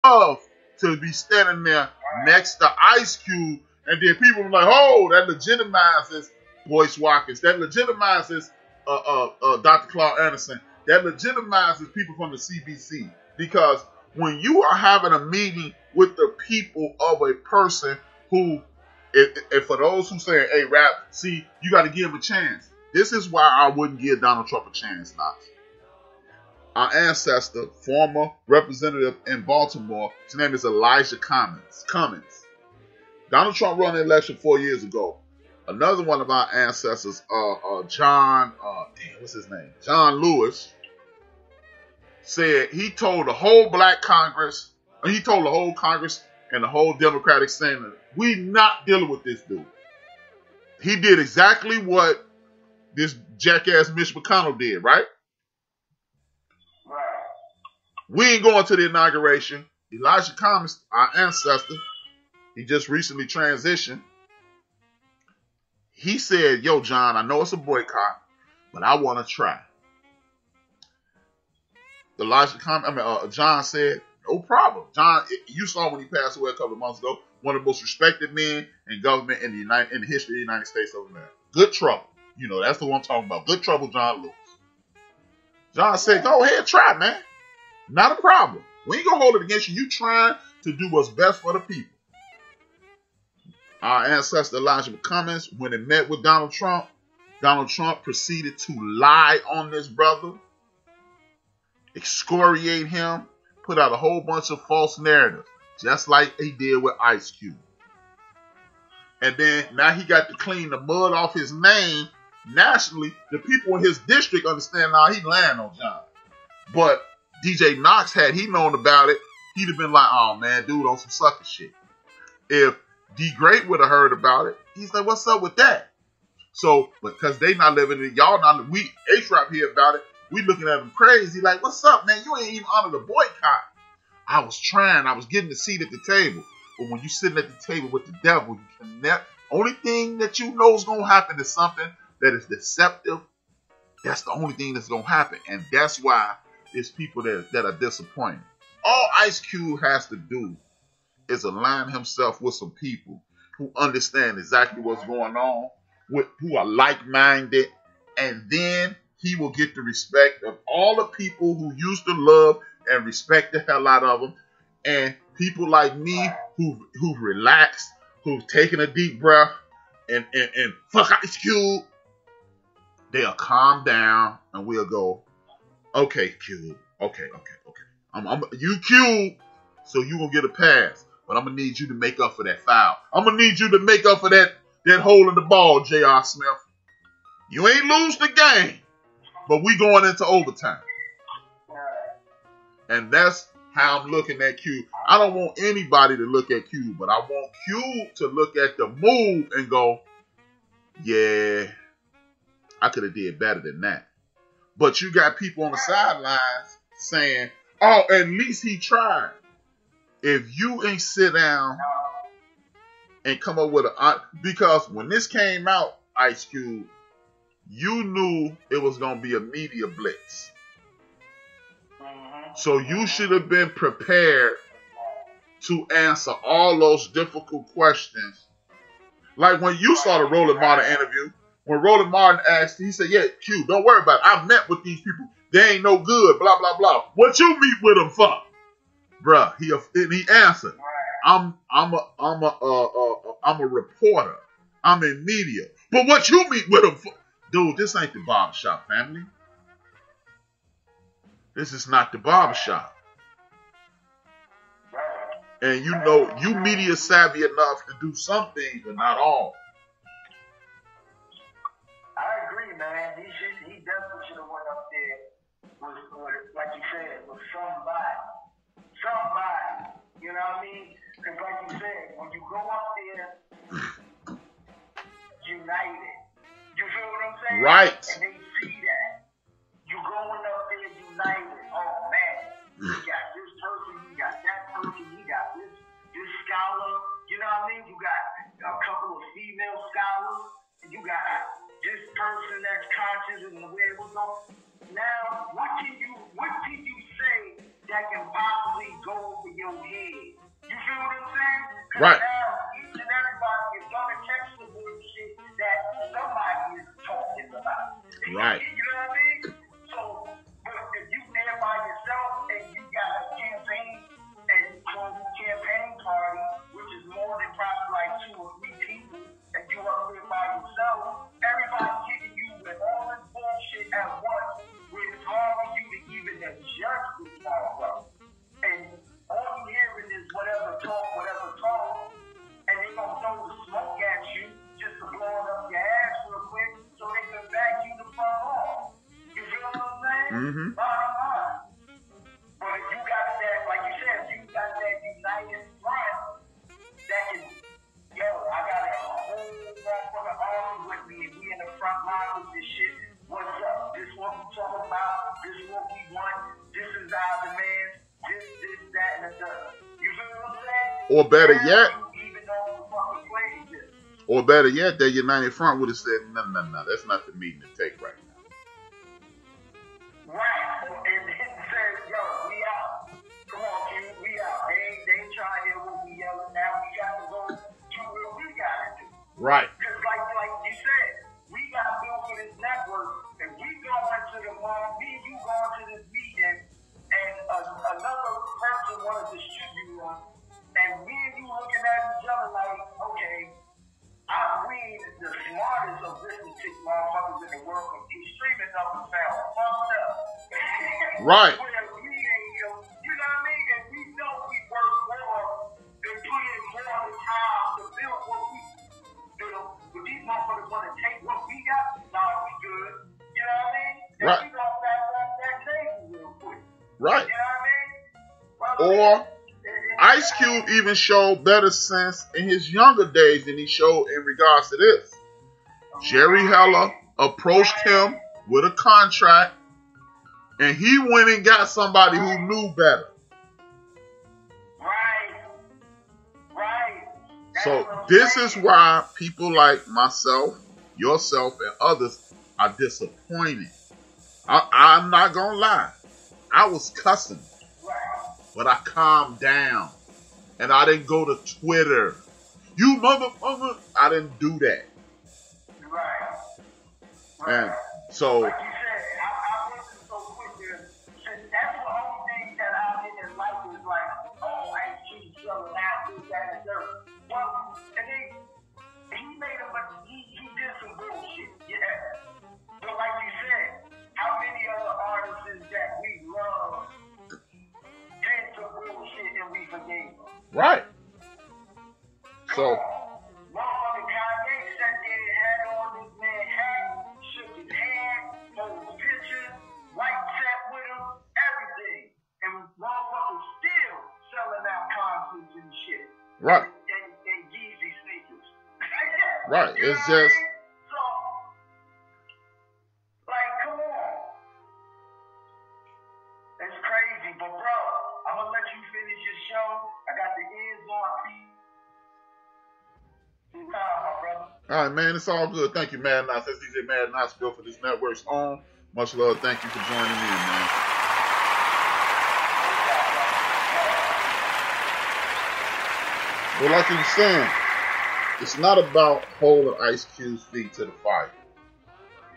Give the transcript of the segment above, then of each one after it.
love to be standing there next to Ice Cube, and then people were like, oh, that legitimizes Boyce Watkins. That legitimizes Dr. Claude Anderson. That legitimizes people from the CBC. Because when you are having a meeting with the people of a person who, and for those who say, hey, Rap, see, you got to give him a chance. This is why I wouldn't give Donald Trump a chance, Knox. Our ancestor, former representative in Baltimore, his name is Elijah Cummings. Donald Trump won the election 4 years ago. Another one of our ancestors, John Lewis, said he told the whole black Congress, he told the whole Congress and the whole Democratic Senate, we not dealing with this dude. He did exactly what this jackass Mitch McConnell did, right? We ain't going to the inauguration. Elijah Cummings, our ancestor, he just recently transitioned. He said, yo, John, I know it's a boycott, but I want to try. John said, no problem. John, you saw when he passed away a couple of months ago, one of the most respected men in government in the history of the United States of America. Good trouble. You know, that's the one I'm talking about. Good trouble, John Lewis. John said, go ahead, try, man. Not a problem. We ain't going to hold it against you. You trying to do what's best for the people. Our ancestor Elijah Cummings, when he met with Donald Trump proceeded to lie on this brother, excoriate him, put out a whole bunch of false narratives, just like he did with Ice Cube. And then now he got to clean the mud off his name nationally. The people in his district understand now he lying on John. But DJ Knox, had he known about it, he'd have been like, oh man, dude, on some sucker shit. If D Great would have heard about it, he's like, what's up with that? So, because they not living it, y'all not, we HRap hear about it, we looking at him crazy, like, what's up, man? You ain't even under the boycott. I was getting the seat at the table. But when you sitting at the table with the devil, you can never, only thing that you know is going to happen is something that is deceptive. That's the only thing that's going to happen. And that's why it's people that are disappointed. All Ice Cube has to do is align himself with some people who understand exactly what's going on, who are like-minded, and then he will get the respect of all the people who used to love and respect the hell out of him, and people like me who've relaxed, who've taken a deep breath, and fuck Ice Cube, they'll calm down and we'll go, okay, Cube, okay. You Cube, so you gonna get a pass, but I'm gonna need you to make up for that foul. I'm gonna need you to make up for that hole in the ball, J.R. Smith. You ain't lose the game, but we going into overtime. And that's how I'm looking at Cube. I don't want anybody to look at Cube, but I want Cube to look at the move and go, yeah, I could have did better than that. But you got people on the sidelines saying, oh, at least he tried. If you ain't sit down and come up with because when this came out, Ice Cube, you knew it was going to be a media blitz. So you should have been prepared to answer all those difficult questions. Like when you saw the Roland Martin interview, when Roland Martin asked, he said, yeah, Q, don't worry about it. I've met with these people. They ain't no good, blah, blah, blah. What you meet with them for? Bruh, he answered, I'm a reporter. I'm in media. But what you meet with them for? Dude, this ain't the barbershop, family. This is not the barbershop. And you know, you media savvy enough to do some things, but not all. I agree, man. He definitely should have went up there with, like you said, with somebody. You know what I mean? Because like you said, when you go up there united, you feel what I'm saying? Right. And they see that. You going up there united. Oh man, you got this person, you got that person, you got this scholar. You know what I mean? You got a couple of female scholars. You got this person that's conscious and the way it was going. Now, what can you say that can possibly go over your head? did. You feel what I'm saying? Right. Now, each and everybody is going to catch the bullshit that somebody is talking about. Right. You know what I mean? So, but if you there by yourself and you got a campaign and campaign party, which is more than probably like 2 or 3 people, and you up there by yourself, everybody's hitting you with all this bullshit at once, where it's hard for you to even adjust this motherfucker. And all you hearing is whatever talk, and they gonna throw the smoke at you just to blow it up your ass real quick so they can back you the fuck off. You feel what I'm saying? Mm-hmm. Bottom line. But if you got that, like you said, if you got that united front, that can, yo, I got a whole motherfucking army with me, and we in the front line with this shit. What's up? This what we talking about, this what we want, this is our demands, this, that, and the third. You feel what I'm saying? Or better yet, even though we fucking played this. or better yet, that United Front would have said, no, that's not the meeting to take right now. Right. And then said, yo, we out. Come on, Q, we out. They ain't trying to hear what we yelling now. We got to go do what we got to do. Right. Because like you said, we got to build for this network, and we going to the mall, me and you going to this meeting, and another person want to distribute us, and me and you looking at each other like, okay, we ain't the smartest of arithmetic motherfuckers in the world, but these streaming numbers sound fucked up. Right. Where we ain't, you know what I mean? And we know we work more than put in more time to build what we build. But these motherfuckers want to take what we got, nah, we good. You know what I mean? And Right. we gonna back off that table real quick. Right. You know what I mean? Well, Or Ice Cube even showed better sense in his younger days than he showed in regards to this. Jerry Heller approached him with a contract, and he went and got somebody who knew better. Right. So this is why people like myself, yourself, and others are disappointed. I'm not gonna lie. I was cussing, but I calmed down. And I didn't go to Twitter. You motherfucker. I didn't do that. Right. And so, Like you said, I wasn't so quick to, that's the only thing that I didn't like is like, oh, I keep selling out, this, that, and third. Well, and then he made him, he did some bullshit, yeah. But like you said, how many other artists that we love did some bullshit and we forgave them? right. So, Motherfucking Kanye sat there and had on this man's hat, shook his hand, posed pictures, white sat with him, everything. And motherfuckers still selling out concerts and shit. right. And Yeezy sneakers. Right. You It's know what I just, mean? So, like, come on. It's crazy, but bro, I'm gonna let you finish your show. I got the ears on feet. all right, man. It's all good. Thank you, Mad Knots. That's DJ Mad Knots, built for this network's own. Much love. Thank you for joining in, man. Well, like you were saying, it's not about holding Ice Cube's feet to the fire.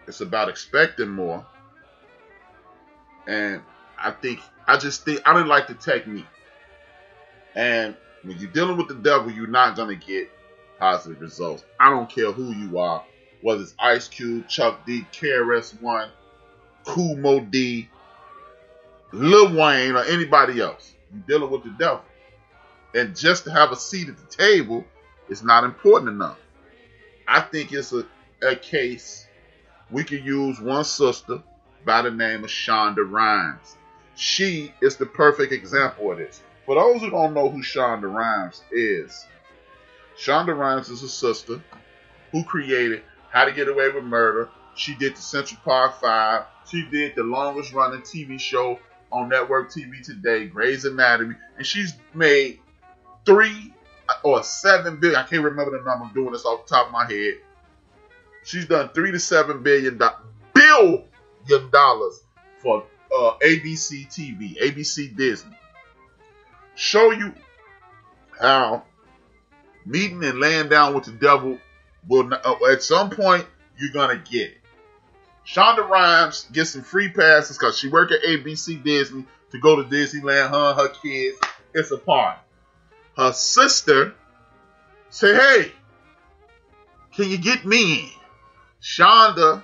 It's about expecting more. And I just think I didn't like the technique. And when you're dealing with the devil, you're not going to get positive results. I don't care who you are, whether it's Ice Cube, Chuck D, KRS-One, Kool Mo D, Lil Wayne, or anybody else. You're dealing with the devil. And just to have a seat at the table is not important enough. I think it's a case we could use one sister by the name of Shonda Rhimes. She is the perfect example of this. For those who don't know who Shonda Rhimes is a sister who created How to Get Away with Murder. She did the Central Park 5. She did the longest running TV show on network TV today, Grey's Anatomy. And she's made 3 or 7 billion. I can't remember the number. I'm doing this off the top of my head. She's done $3 to $7 billion for ABC TV, ABC Disney. Show you how meeting and laying down with the devil will not, at some point you're gonna get it. Shonda Rhimes gets some free passes because she worked at ABC Disney to go to Disneyland. Her and her kids, it's a party. Her sister say, "Hey, can you get me in?" Shonda,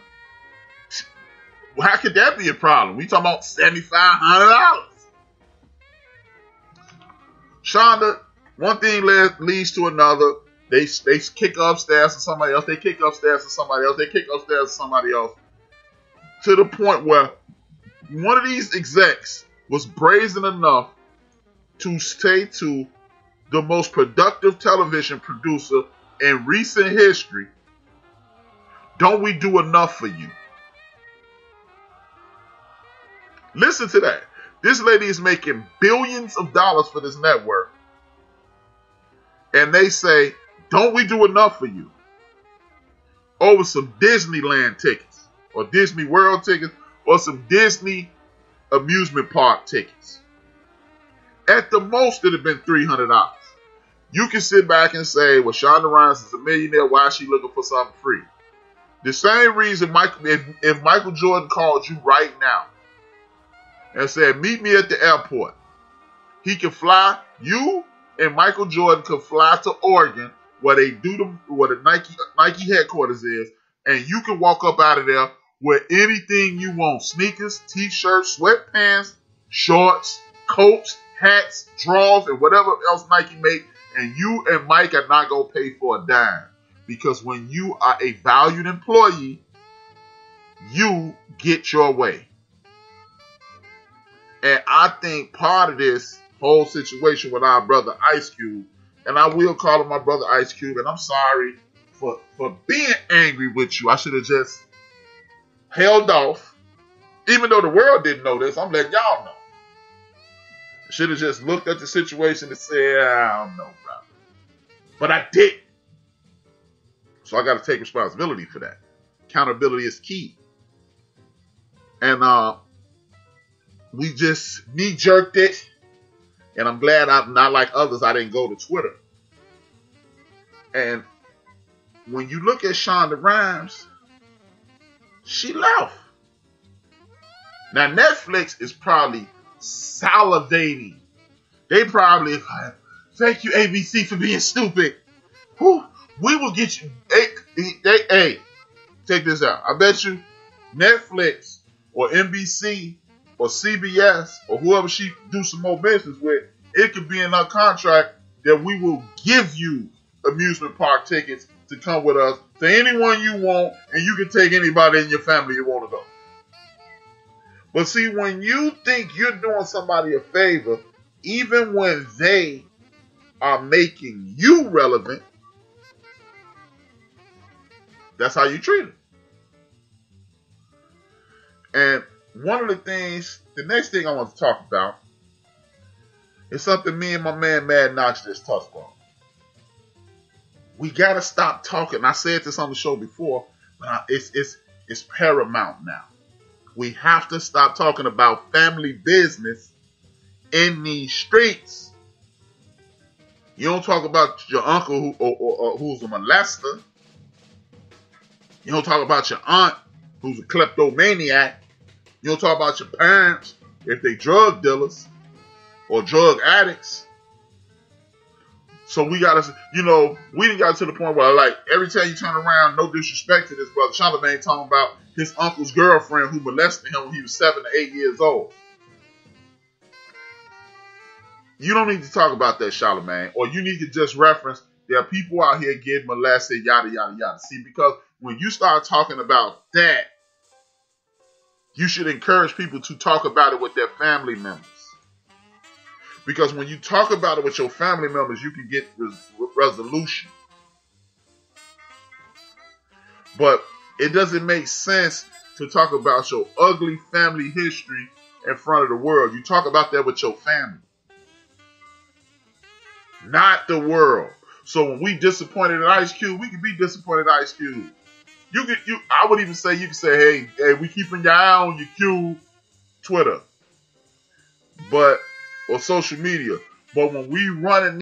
how could that be a problem? We talking about $7,500. Shonda, one thing leads to another. They kick upstairs to somebody else. They kick upstairs to somebody else. They kick upstairs to somebody else. To the point where one of these execs was brazen enough to say to the most productive television producer in recent history, "Don't we do enough for you?" Listen to that. This lady is making billions of dollars for this network. And they say, "Don't we do enough for you?" Over some Disneyland tickets, or Disney World tickets, or some Disney amusement park tickets. At the most, it would have been $300. You can sit back and say, "Well, Shonda Rhimes is a millionaire. Why is she looking for something free?" The same reason if Michael Jordan called you right now and said, "Meet me at the airport," he can fly. You and Michael Jordan could fly to Oregon, where the Nike headquarters is, and you can walk up out of there with anything you want: sneakers, t-shirts, sweatpants, shorts, coats, hats, drawers, and whatever else Nike make. And you and Mike are not gonna pay for a dime, because when you are a valued employee, you get your way. And I think part of this whole situation with our brother Ice Cube, and I will call him my brother Ice Cube, and I'm sorry for being angry with you. I should have just held off. Even though the world didn't know this, I'm letting y'all know. I should have just looked at the situation and said, "I don't know, brother." But I did. So I got to take responsibility for that. Accountability is key. And we just knee-jerked it. And I'm glad I'm not like others. I didn't go to Twitter. And when you look at Shonda Rhimes, she left. Now Netflix is probably salivating. They probably, "Thank you, ABC, for being stupid. Whew, we will get you." Hey, check this out. I bet you Netflix or NBC or CBS or whoever she do some more business with, it could be in our contract that we will give you amusement park tickets to come with us to anyone you want, and you can take anybody in your family you want to go. But see, when you think you're doing somebody a favor, even when they are making you relevant, that's how you treat them. And one of the things, the next thing I want to talk about is something me and my man Mad Knox just touched on. We got to stop talking. I said this on the show before, but it's paramount now. We have to stop talking about family business in these streets. You don't talk about your uncle who's a molester. You don't talk about your aunt who's a kleptomaniac. You don't talk about your parents if they drug dealers or drug addicts. So we gotta, we done got to the point where, like, every time you turn around, no disrespect to this brother, Charlamagne talking about his uncle's girlfriend who molested him when he was 7 to 8 years old. You don't need to talk about that, Charlamagne, or you need to just reference there are people out here getting molested, yada, yada, yada. See, because when you start talking about that, you should encourage people to talk about it with their family members. Because when you talk about it with your family members, you can get resolution. But it doesn't make sense to talk about your ugly family history in front of the world. You talk about that with your family, not the world. So when we disappointed in Ice Cube, we can be disappointed in Ice Cube. I would even say, you can say, hey, we keeping your eye on your Cube Twitter, or social media. But when we running